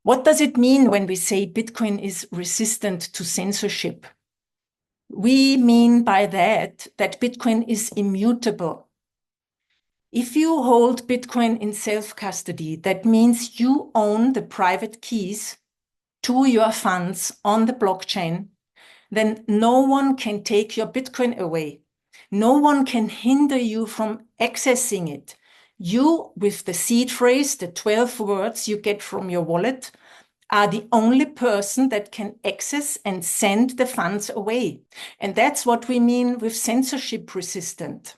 What does it mean when we say Bitcoin is resistant to censorship? We mean by that Bitcoin is immutable. If you hold Bitcoin in self-custody, that means you own the private keys to your funds on the blockchain, then no one can take your Bitcoin away. No one can hinder you from accessing it. You, with the seed phrase, the 12 words you get from your wallet, are the only person that can access and send the funds away. And that's what we mean with censorship resistant.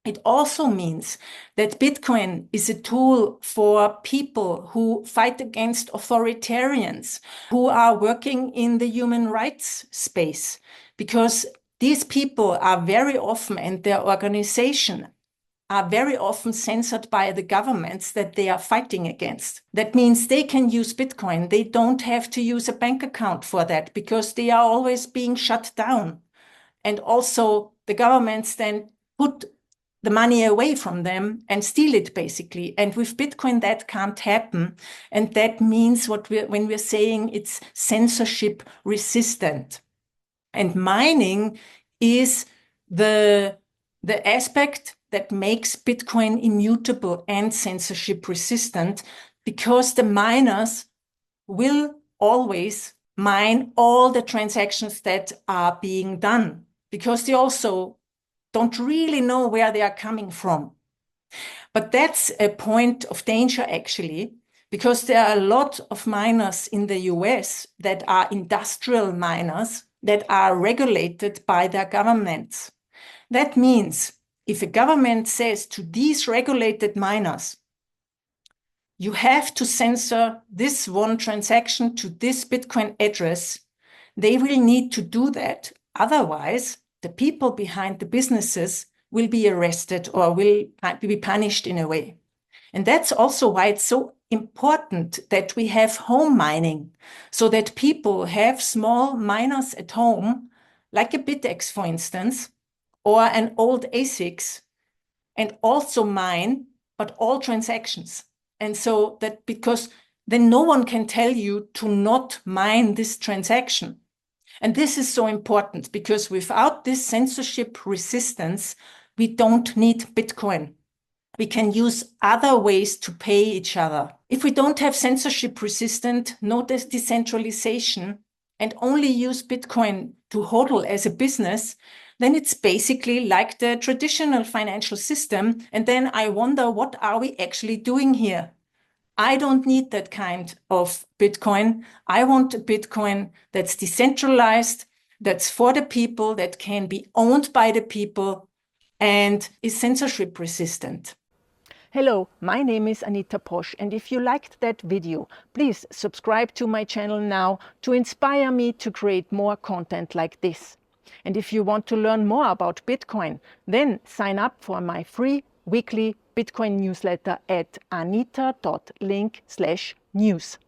It also means that Bitcoin is a tool for people who fight against authoritarians, who are working in the human rights space, because these people are very often, and their organization are very often censored by the governments that they are fighting against. That means they can use Bitcoin. They don't have to use a bank account for that because they are always being shut down. And also the governments then put the money away from them and steal it basically. And with Bitcoin, that can't happen. And that means when we're saying it's censorship resistant. And mining is the aspect that makes Bitcoin immutable and censorship resistant, because the miners will always mine all the transactions that are being done, because they also don't really know where they are coming from. But that's a point of danger, actually, because there are a lot of miners in the US that are industrial miners that are regulated by their governments. That means if a government says to these regulated miners, you have to censor this one transaction to this Bitcoin address, they will need to do that. Otherwise, the people behind the businesses will be arrested or will be punished in a way. And that's also why it's so important that we have home mining, so that people have small miners at home, like a Bitaxe, for instance, or an old ASICs, and also mine, but all transactions. And so that, because then no one can tell you to not mine this transaction. And this is so important, because without this censorship resistance, we don't need Bitcoin. We can use other ways to pay each other. If we don't have censorship resistant, no decentralization, and only use Bitcoin to hodl as a business, then it's basically like the traditional financial system. And then I wonder, what are we actually doing here? I don't need that kind of Bitcoin. I want a Bitcoin that's decentralized, that's for the people, that can be owned by the people, and is censorship resistant. Hello, my name is Anita Posch, and if you liked that video, please subscribe to my channel now to inspire me to create more content like this. And if you want to learn more about Bitcoin, then sign up for my free weekly Bitcoin newsletter at anita.link/news.